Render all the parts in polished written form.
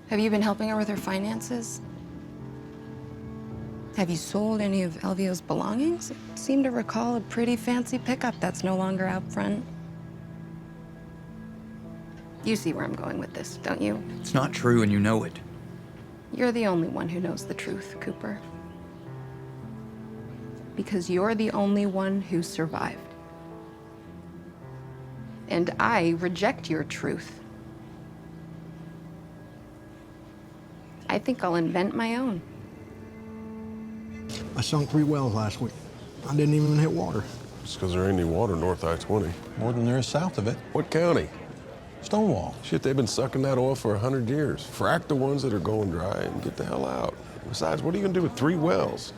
Have you been helping her with her finances? Have you sold any of Elvio's belongings? I seem to recall a pretty fancy pickup that's no longer out front. You see where I'm going with this, don't you? It's not true, and you know it. You're the only one who knows the truth, Cooper. Because you're the only one who survived. And I reject your truth. I think I'll invent my own. I sunk 3 wells last week. I didn't even hit water. It's because there ain't any water north I-20. More than there is south of it. What county? Stonewall. Shit, they've been sucking that oil for 100 years. Frack the ones that are going dry and get the hell out. Besides, what are you gonna do with 3 wells?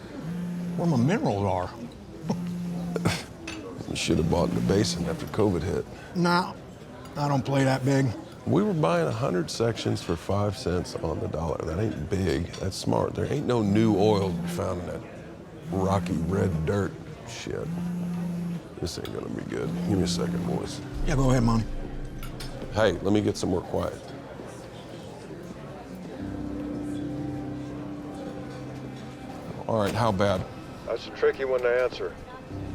Where my minerals are. You should have bought in the basin after COVID hit. Nah, I don't play that big. We were buying 100 sections for 5 cents on the dollar. That ain't big, that's smart. There ain't no new oil to be found in that rocky red dirt shit. This ain't gonna be good. Give me a second, boys. Yeah, go ahead, Monty. Hey, let me get somewhere quiet. All right, how bad? That's a tricky one to answer.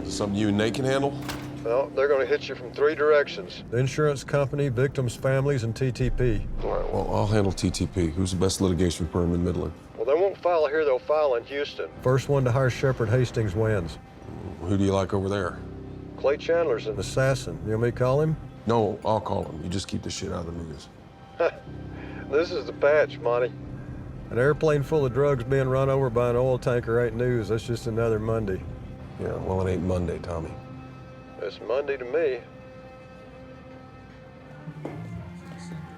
Is it something you and Nate can handle? Well, they're going to hit you from 3 directions. The insurance company, victims' families, and TTP. All right, well, I'll handle TTP. Who's the best litigation firm in Midland? Well, they won't file here, they'll file in Houston. First one to hire Shepard Hastings wins. Who do you like over there? Clay Chandler's in. Assassin. You want me to call him? No, I'll call him. You just keep the shit out of the news. This is the patch, Monty. An airplane full of drugs being run over by an oil tanker ain't news. That's just another Monday. Yeah, well, it ain't Monday, Tommy. It's Monday to me.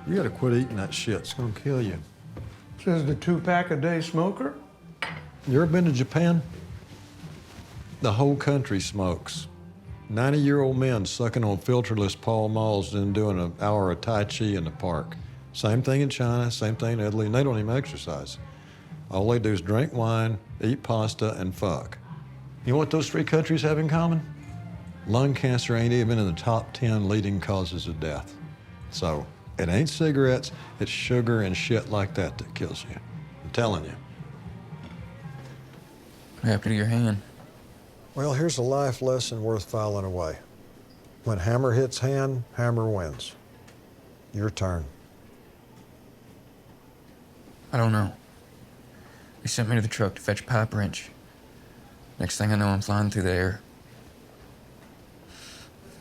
You gotta quit eating that shit. It's gonna kill you. Says the 2-pack-a-day smoker. You ever been to Japan? The whole country smokes. 90-year-old men sucking on filterless Pall Malls and doing an hour of Tai Chi in the park. Same thing in China, same thing in Italy, and they don't even exercise. All they do is drink wine, eat pasta, and fuck. You know what those 3 countries have in common? Lung cancer ain't even in the top 10 leading causes of death. So, it ain't cigarettes, it's sugar and shit like that that kills you. I'm telling you. What happened to your hand? Well, here's a life lesson worth filing away. When hammer hits hand, hammer wins. Your turn. I don't know. They sent me to the truck to fetch a pipe wrench. Next thing I know, I'm flying through the air.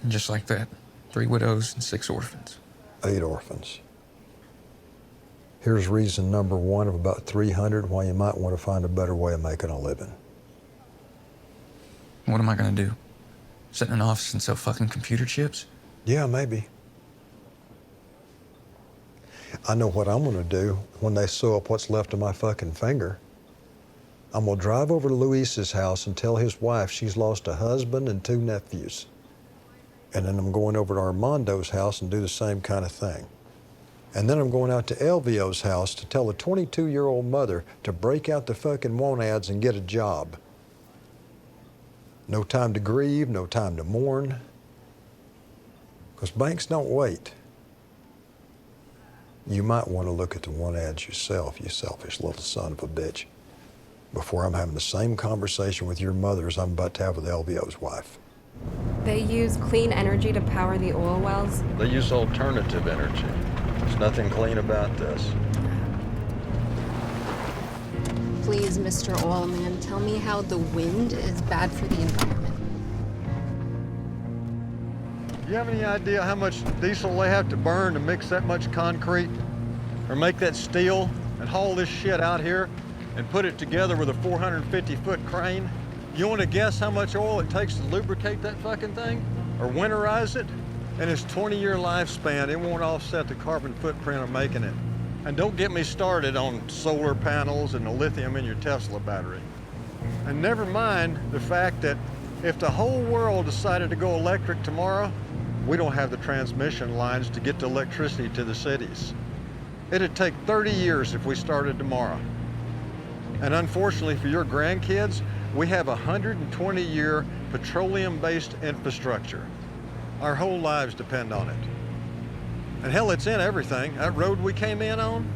And just like that, 3 widows and 6 orphans. 8 orphans. Here's reason number 1 of about 300 why you might want to find a better way of making a living. What am I gonna do? Sit in an office and sell fucking computer chips? Yeah, maybe. I know what I'm gonna do when they sew up what's left of my fucking finger. I'm gonna drive over to Luis's house and tell his wife she's lost a husband and 2 nephews. And then I'm going over to Armando's house and do the same kind of thing. And then I'm going out to Elvio's house to tell a 22-year-old mother to break out the fucking want ads and get a job. No time to grieve, no time to mourn. Because banks don't wait. You might want to look at the want ads yourself, you selfish little son of a bitch, before I'm having the same conversation with your mother as I'm about to have with Elvio's wife. They use clean energy to power the oil wells. They use alternative energy. There's nothing clean about this. Please, Mr. Oilman, tell me how the wind is bad for the environment. Do you have any idea how much diesel they have to burn to mix that much concrete? Or make that steel and haul this shit out here and put it together with a 450-foot crane? You want to guess how much oil it takes to lubricate that fucking thing? Or winterize it? And its 20-year lifespan, it won't offset the carbon footprint of making it. And don't get me started on solar panels and the lithium in your Tesla battery. And never mind the fact that if the whole world decided to go electric tomorrow, we don't have the transmission lines to get the electricity to the cities. It'd take 30 years if we started tomorrow. And unfortunately for your grandkids, we have a 120-year petroleum-based infrastructure. Our whole lives depend on it. And hell, it's in everything. That road we came in on,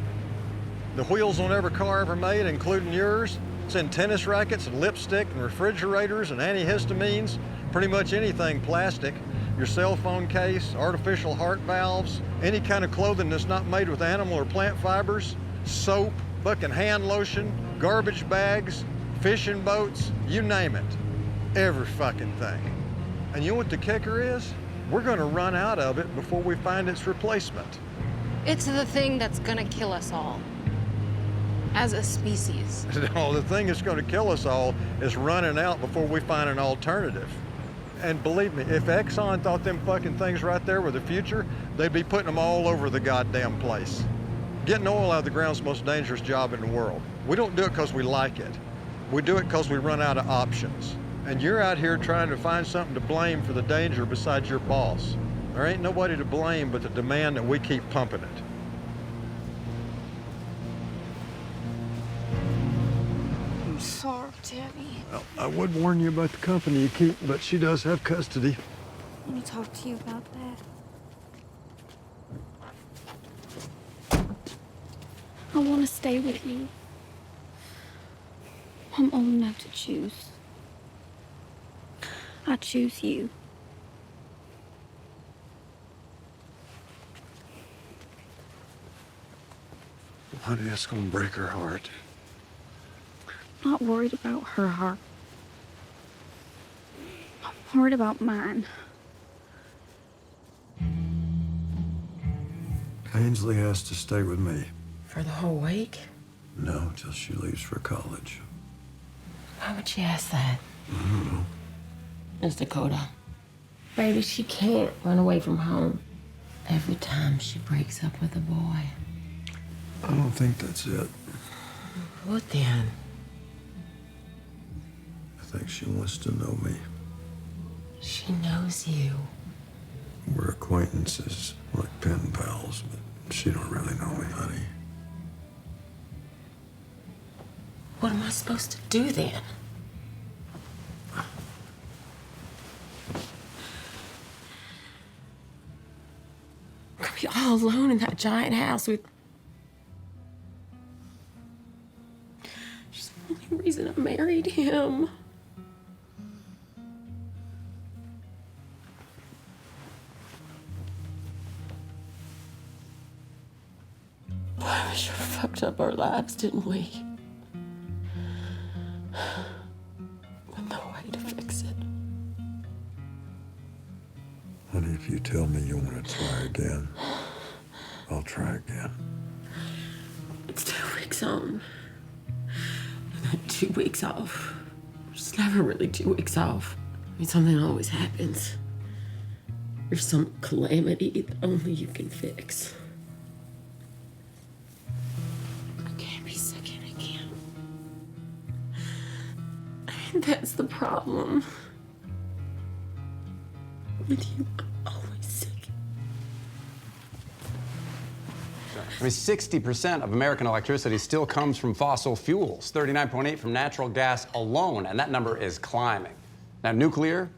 The wheels on every car ever made, including yours. It's in tennis rackets and lipstick and refrigerators and antihistamines, pretty much anything plastic. Your cell phone case, artificial heart valves, any kind of clothing that's not made with animal or plant fibers, soap, fucking hand lotion, garbage bags, fishing boats, you name it. Every fucking thing. And you know what the kicker is? We're gonna run out of it before we find its replacement. It's the thing that's gonna kill us all. As a species. No, the thing that's gonna kill us all is running out before we find an alternative. And believe me, if Exxon thought them fucking things right there were the future, they'd be putting them all over the goddamn place. Getting oil out of the ground's the most dangerous job in the world. We don't do it because we like it. We do it because we run out of options. And you're out here trying to find something to blame for the danger besides your boss. There ain't nobody to blame but the demand that we keep pumping it. I'm sorry, Demi. Well, I would warn you about the company you keep, but she does have custody. Let me talk to you about that. I want to stay with you. I'm old enough to choose. I choose you. Honey, that's gonna break her heart. I'm not worried about her heart. I'm worried about mine. Ainsley has to stay with me. For the whole week? No, till she leaves for college. Why would she ask that? I don't know. Miss Dakota. Baby, she can't run away from home. Every time she breaks up with a boy. I don't think that's it. What then? I think she wants to know me. She knows you. We're acquaintances, like pen pals, but she don't really know me, honey. What am I supposed to do then? I'm gonna be all alone in that giant house with... She's the only reason I married him. Boy, we sure fucked up our lives, didn't we? With no way to fix it. Honey, if you tell me you want to try again, I'll try again. It's 2 weeks on. And then 2 weeks off. It's never really 2 weeks off. I mean, something always happens. There's some calamity that only you can fix. I can't be sick again. I mean, that's the problem. With you, I'm always sick. I mean, 60% of American electricity still comes from fossil fuels, 39.8% from natural gas alone, and that number is climbing. Now, nuclear,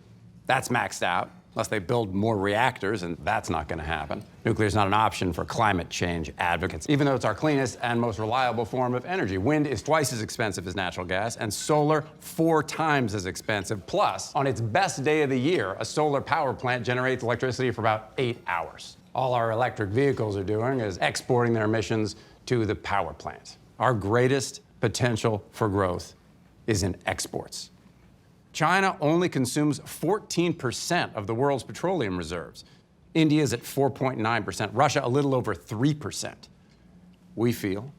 that's maxed out, unless they build more reactors, and that's not gonna happen. Nuclear is not an option for climate change advocates, even though it's our cleanest and most reliable form of energy. Wind is twice as expensive as natural gas, and solar 4 times as expensive. Plus, on its best day of the year, a solar power plant generates electricity for about 8 hours. All our electric vehicles are doing is exporting their emissions to the power plant. Our greatest potential for growth is in exports. China only consumes 14% of the world's petroleum reserves. India's at 4.9%, Russia a little over 3%. We feel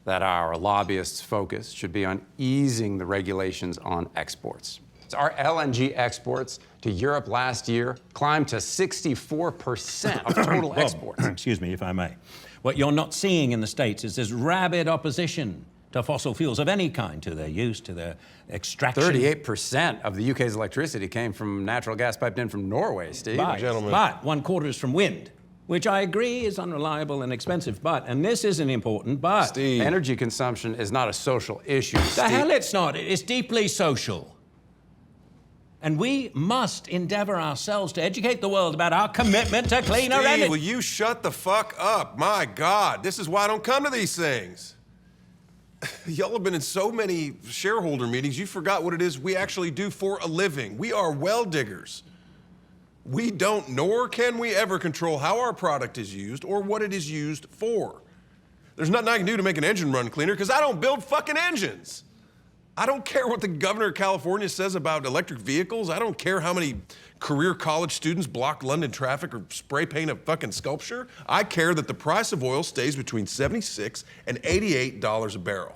that our lobbyists' focus should be on easing the regulations on exports. Our LNG exports to Europe last year climbed to 64% of total exports. Excuse me, if I may. What you're not seeing in the States is this rabid opposition to fossil fuels of any kind, to their use, to their extraction. 38% of the UK's electricity came from natural gas piped in from Norway, Steve. But 1/4 is from wind, which I agree is unreliable and expensive, and this isn't important, but... Steve. Energy consumption is not a social issue, The hell it's not. It's deeply social. And we must endeavor ourselves to educate the world about our commitment to cleaner energy. Will you shut the fuck up? My God, this is why I don't come to these things. Y'all have been in so many shareholder meetings, you forgot what it is we actually do for a living. We are well diggers. We don't, nor can we ever control how our product is used or what it is used for. There's nothing I can do to make an engine run cleaner because I don't build fucking engines. I don't care what the governor of California says about electric vehicles. I don't care how many career college students block London traffic or spray paint a fucking sculpture. I care that the price of oil stays between $76 and $88 a barrel.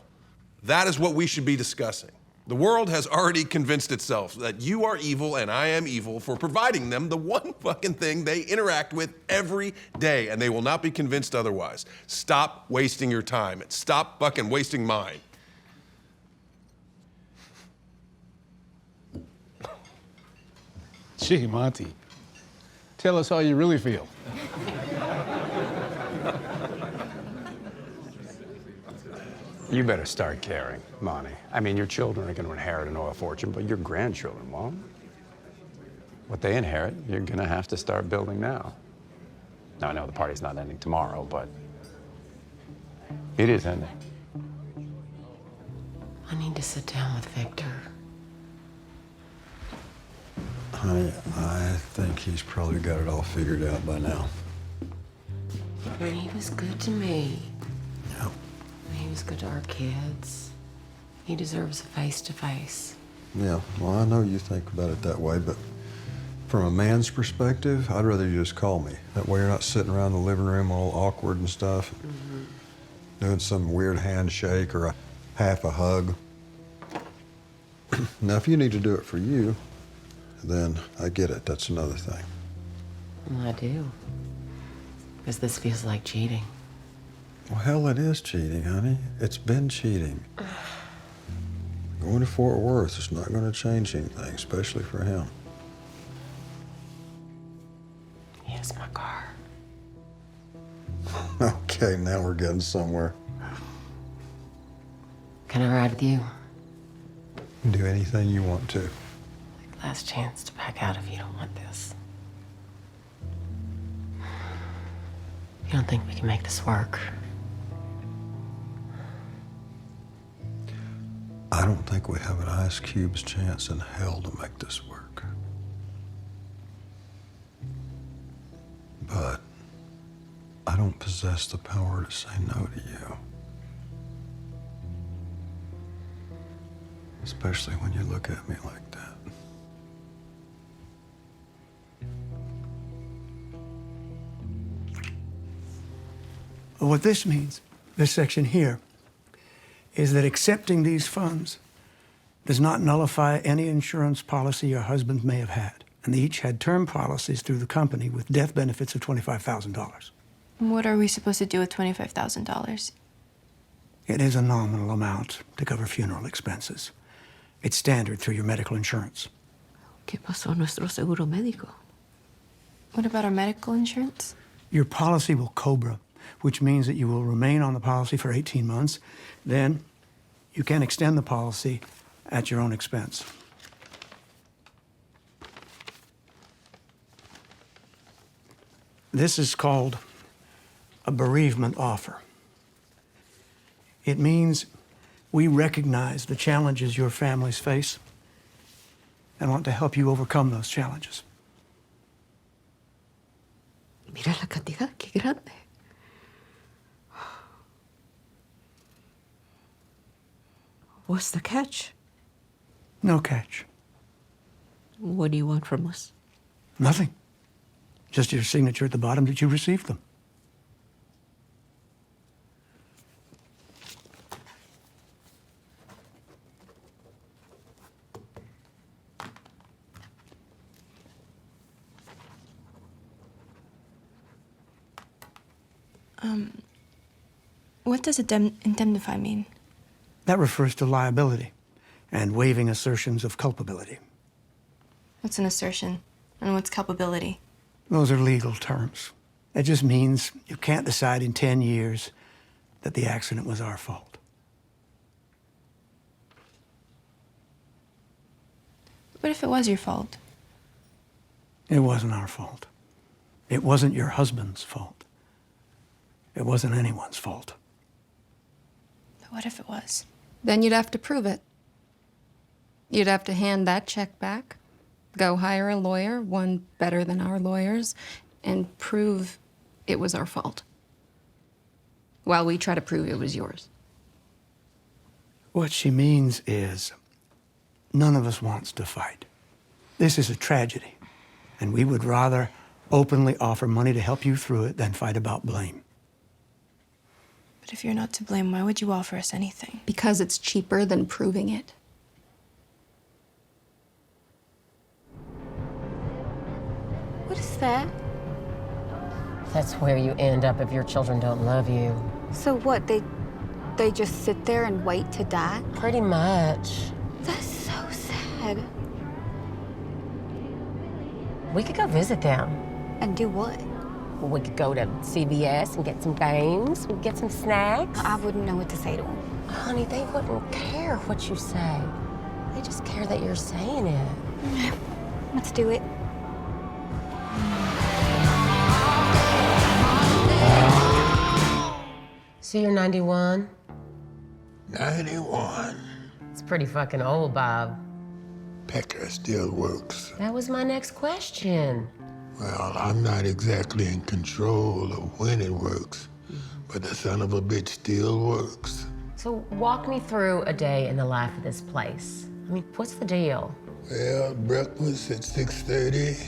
That is what we should be discussing. The world has already convinced itself that you are evil and I am evil for providing them the one fucking thing they interact with every day, and they will not be convinced otherwise. Stop wasting your time. Stop fucking wasting mine. Gee, Monty, tell us how you really feel. You better start caring, Monty. I mean, your children are going to inherit an oil fortune, but your grandchildren won't. What they inherit, you're going to have to start building now. Now, I know the party's not ending tomorrow, but it is ending. I need to sit down with Victor. Honey, I think he's probably got it all figured out by now. I mean, he was good to me. Yep. He was good to our kids. He deserves a face-to-face. Yeah, well, I know you think about it that way, but from a man's perspective, I'd rather you just call me. That way you're not sitting around the living room all awkward and stuff, doing some weird handshake or half a hug. Now, if you need to do it for you, then I get it. That's another thing. Well, I do. Because this feels like cheating. Well, hell, it is cheating, honey. It's been cheating. Going to Fort Worth is not going to change anything, especially for him. Here's my car. Okay, now we're getting somewhere. Can I ride with you? Do anything you want to. Last chance to back out if you don't want this. You don't think we can make this work? I don't think we have an ice cube's chance in hell to make this work. But I don't possess the power to say no to you. Especially when you look at me like that. What this means, this section here, is that accepting these funds does not nullify any insurance policy your husband may have had. And they each had term policies through the company with death benefits of $25,000. What are we supposed to do with $25,000? It is a nominal amount to cover funeral expenses. It's standard through your medical insurance. ¿Qué pasó nuestro seguro médico? What about our medical insurance? Your policy will COBRA, which means that you will remain on the policy for 18 months. Then you can extend the policy at your own expense. This is called a bereavement offer. It means we recognize the challenges your families face and want to help you overcome those challenges. Mira la cantidad, qué grande. What's the catch? No catch. What do you want from us? Nothing. Just your signature at the bottom that you received them. What does indemnify mean? That refers to liability and waiving assertions of culpability. What's an assertion? And what's culpability? Those are legal terms. It just means you can't decide in 10 years that the accident was our fault. What if it was your fault? It wasn't our fault. It wasn't your husband's fault. It wasn't anyone's fault. But what if it was? Then you'd have to prove it. You'd have to hand that check back, go hire a lawyer, one better than our lawyers, and prove it was our fault. While we try to prove it was yours. What she means is none of us wants to fight. This is a tragedy, and we would rather openly offer money to help you through it than fight about blame. But if you're not to blame, why would you offer us anything? Because it's cheaper than proving it. What is that? That's where you end up if your children don't love you. So what, they just sit there and wait to die? Pretty much. That's so sad. We could go visit them. And do what? We could go to CVS and get some games. We could get some snacks. I wouldn't know what to say to them. Honey, they wouldn't care what you say. They just care that you're saying it. Let's do it. So you're 91? 91. It's pretty fucking old, Bob. Pecker still works. That was my next question. Well, I'm not exactly in control of when it works, but the son of a bitch still works. So walk me through a day in the life of this place. I mean, what's the deal? Well, breakfast at 6:30,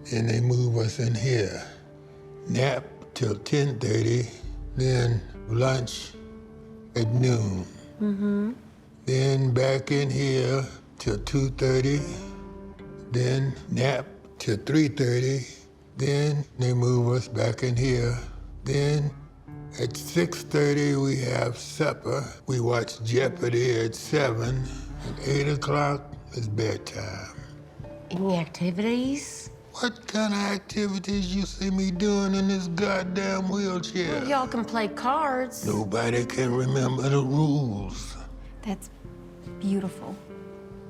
then they move us in here. Nap till 10:30, then lunch at noon. Mm-hmm. Then back in here till 2:30, then nap till 3:30, then they move us back in here. Then at 6:30 we have supper. We watch Jeopardy at 7. At 8 o'clock is bedtime. Any activities? What kind of activities you see me doing in this goddamn wheelchair? Well, y'all can play cards. Nobody can remember the rules. That's beautiful.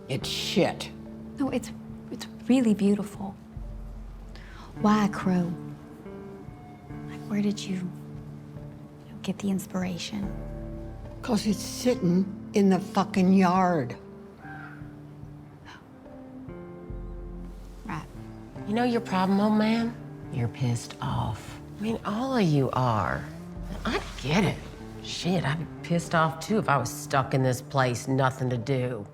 It's shit. No, it's really beautiful. Why a crow? Like, where did you get the inspiration? 'Cause it's sitting in the fucking yard. Right. You know your problem, old man? You're pissed off. I mean, all of you are. I get it. Shit, I'd be pissed off too if I was stuck in this place, nothing to do.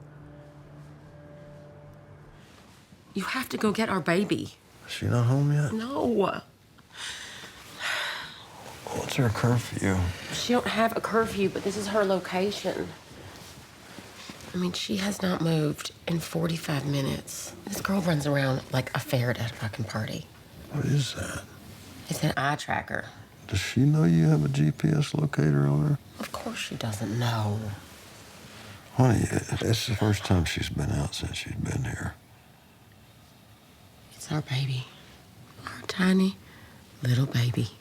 You have to go get our baby. Is she not home yet? No. What's her curfew? She don't have a curfew, but this is her location. I mean, she has not moved in 45 minutes. This girl runs around like a ferret at a fucking party. What is that? It's an eye tracker. Does she know you have a GPS locator on her? Of course she doesn't know. Honey, it's the first time she's been out since she's been here. It's our baby. Our tiny little baby.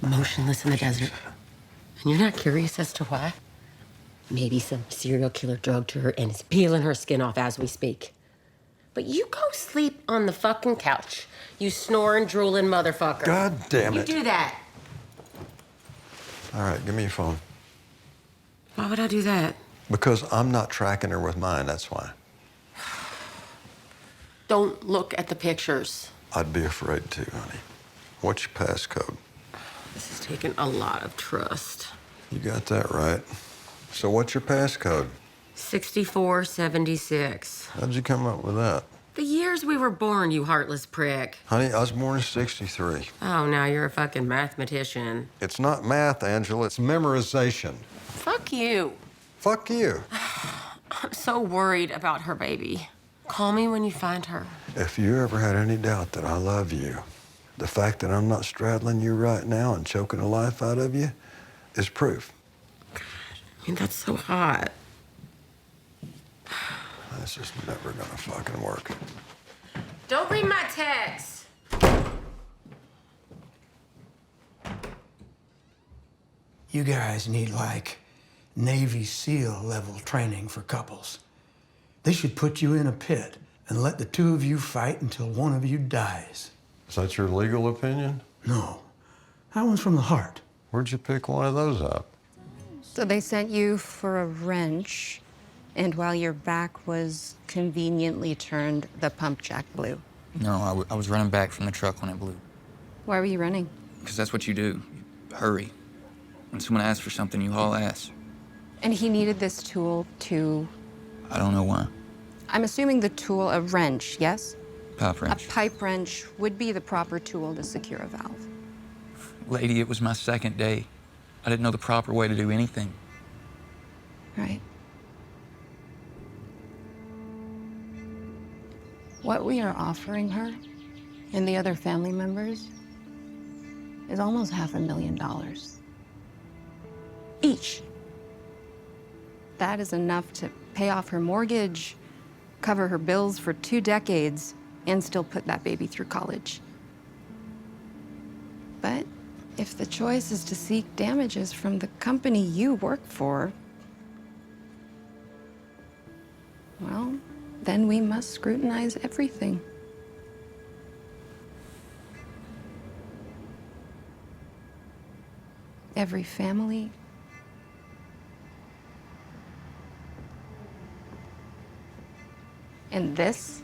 Motionless in the desert. And you're not curious as to why? Maybe some serial killer drugged her and is peeling her skin off as we speak. But you go sleep on the fucking couch, you snoring, drooling motherfucker. God damn it. You do that. All right, give me your phone. Why would I do that? Because I'm not tracking her with mine, that's why. Don't look at the pictures. I'd be afraid to, honey. What's your passcode? This has taken a lot of trust. You got that right. So what's your passcode? 6476. How'd you come up with that? The years we were born, you heartless prick. Honey, I was born in '63. Oh, now you're a fucking mathematician. It's not math, Angela. It's memorization. Fuck you. Fuck you. I'm so worried about her baby. Call me when you find her. If you ever had any doubt that I love you, the fact that I'm not straddling you right now and choking the life out of you is proof. God, I mean, that's so hot. This is never gonna fucking work. Don't read my text. You guys need, like, Navy SEAL level training for couples. They should put you in a pit and let the two of you fight until one of you dies. Is that your legal opinion? No. That one's from the heart. Where'd you pick one of those up? So they sent you for a wrench, and while your back was conveniently turned, the pump jack blew. No, I was running back from the truck when it blew. Why were you running? Because that's what you do. You hurry. When someone asks for something, you haul ass. And he needed this tool to... I don't know why. I'm assuming the tool, a wrench, yes? Pipe wrench. A pipe wrench would be the proper tool to secure a valve. Lady, it was my second day. I didn't know the proper way to do anything. Right. What we are offering her and the other family members is almost $500,000 each. That is enough to pay off her mortgage, cover her bills for 2 decades, and still put that baby through college. But if the choice is to seek damages from the company you work for, well, then we must scrutinize everything. Every family. And this?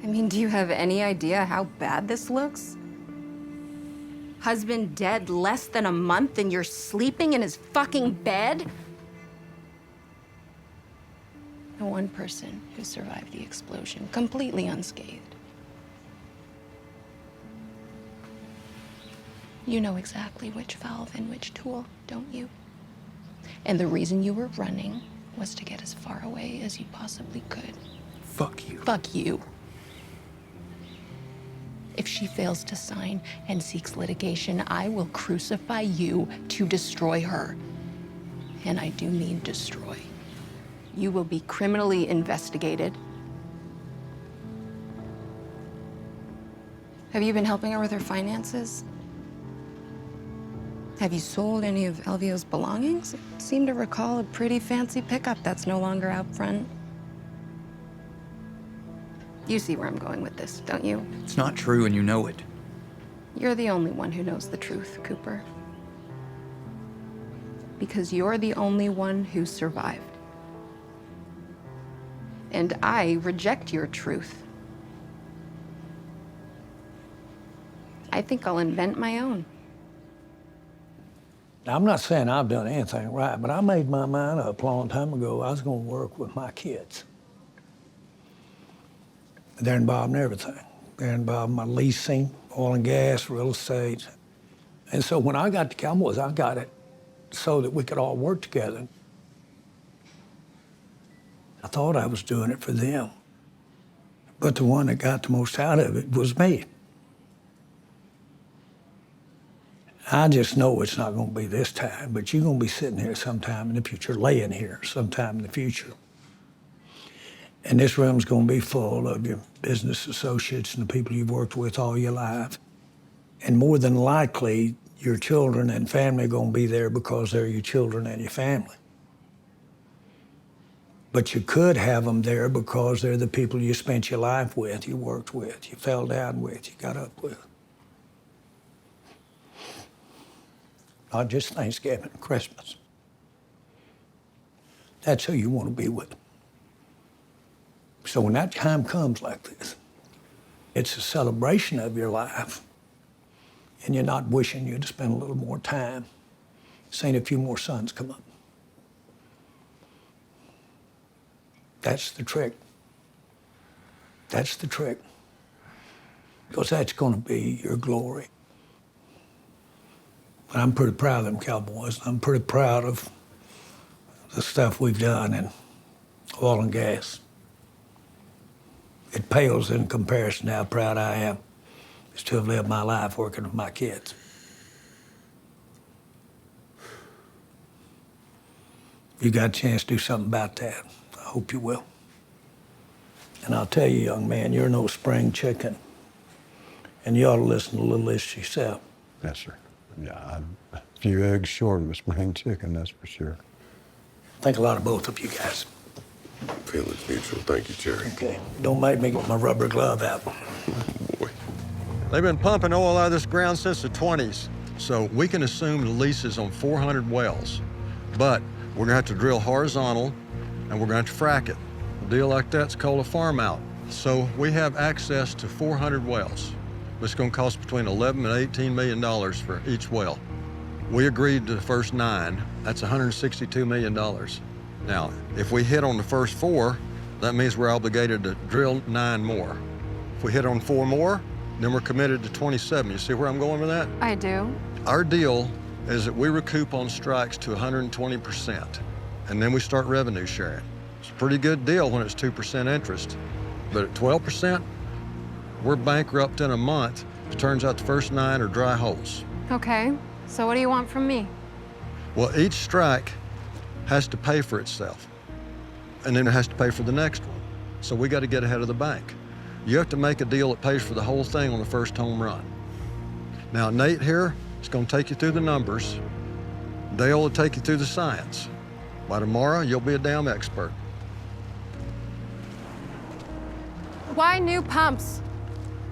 I mean, do you have any idea how bad this looks? Husband dead less than a month and you're sleeping in his fucking bed? The one person who survived the explosion, completely unscathed. You know exactly which valve and which tool, don't you? And the reason you were running was to get as far away as you possibly could. Fuck you. Fuck you. If she fails to sign and seeks litigation, I will crucify you to destroy her. And I do mean destroy. You will be criminally investigated. Have you been helping her with her finances? Have you sold any of Elvio's belongings? I seem to recall a pretty fancy pickup that's no longer out front. You see where I'm going with this, don't you? It's not true and you know it. You're the only one who knows the truth, Cooper. Because you're the only one who survived. And I reject your truth. I think I'll invent my own. Now, I'm not saying I've done anything right, but I made my mind up a long time ago I was going to work with my kids. They're involved in everything. They're involved in my leasing, oil and gas, real estate. And so when I got to Cowboys, I got it so that we could all work together. I thought I was doing it for them. But the one that got the most out of it was me. I just know it's not going to be this time, but you're going to be sitting here sometime in the future, laying here sometime in the future. And this room's going to be full of your business associates and the people you've worked with all your life. And more than likely, your children and family are going to be there because they're your children and your family. But you could have them there because they're the people you spent your life with, you worked with, you fell down with, you got up with. Not just Thanksgiving and Christmas. That's who you want to be with. So when that time comes like this, it's a celebration of your life, and you're not wishing you'd spend a little more time seeing a few more sons come up. That's the trick. That's the trick. Because that's going to be your glory. But I'm pretty proud of them Cowboys. I'm pretty proud of the stuff we've done in oil and gas. It pales in comparison to how proud I am to have lived my life working with my kids. You got a chance to do something about that. I hope you will. And I'll tell you, young man, you're no spring chicken. And you ought to listen to little Liz yourself. Yes, sir. Yeah, I'm a few eggs short of a spring chicken, that's for sure. Think a lot of both of you guys. Feelings mutual. Thank you, Jerry. Okay. Don't make me get my rubber glove out. They've been pumping oil out of this ground since the 20s. So we can assume the lease is on 400 wells, but we're gonna have to drill horizontal and we're gonna have to frack it. A deal like that's called a farm out. So we have access to 400 wells. It's gonna cost between 11 and $18 million for each well. We agreed to the first 9, that's $162 million. Now, if we hit on the first 4, that means we're obligated to drill 9 more. If we hit on 4 more, then we're committed to 27. You see where I'm going with that? I do. Our deal is that we recoup on strikes to 120%, and then we start revenue sharing. It's a pretty good deal when it's 2% interest, but at 12%, we're bankrupt in a month. It turns out the first 9 are dry holes. Okay, so what do you want from me? Well, each strike has to pay for itself, and then it has to pay for the next one. So we got to get ahead of the bank. You have to make a deal that pays for the whole thing on the first home run. Now, Nate here is going to take you through the numbers. Dale will take you through the science. By tomorrow, you'll be a damn expert. Why new pumps?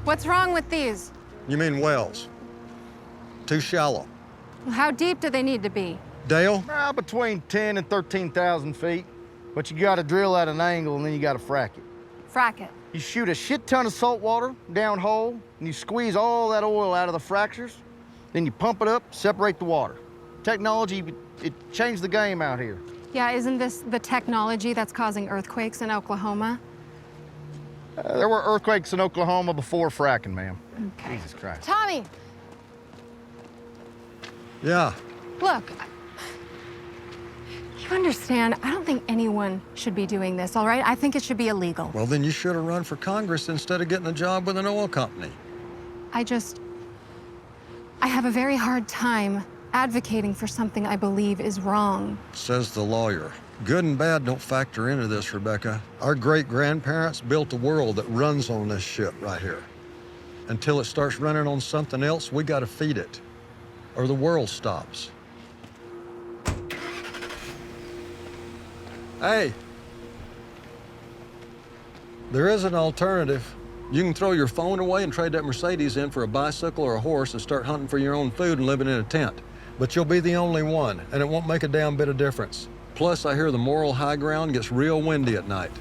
What's wrong with these? You mean wells? Too shallow. How deep do they need to be? Dale? Between 10 and 13,000 feet. But you gotta drill at an angle and then you gotta frack it. Frack it. You shoot a shit ton of salt water down hole and you squeeze all that oil out of the fractures. Then you pump it up, separate the water. Technology, it changed the game out here. Yeah, isn't this the technology that's causing earthquakes in Oklahoma? There were earthquakes in Oklahoma before fracking, ma'am. Okay. Jesus Christ. Tommy, Yeah. look. You understand, I don't think anyone should be doing this, all right? I think it should be illegal. Well, then you should have run for Congress instead of getting a job with an oil company. I have a very hard time advocating for something I believe is wrong. Says the lawyer. Good and bad don't factor into this, Rebecca. Our great-grandparents built a world that runs on this shit right here. Until it starts running on something else, we gotta feed it, or the world stops. Hey, there is an alternative. You can throw your phone away and trade that Mercedes in for a bicycle or a horse and start hunting for your own food and living in a tent. But you'll be the only one, and it won't make a damn bit of difference. Plus, I hear the moral high ground gets real windy at night.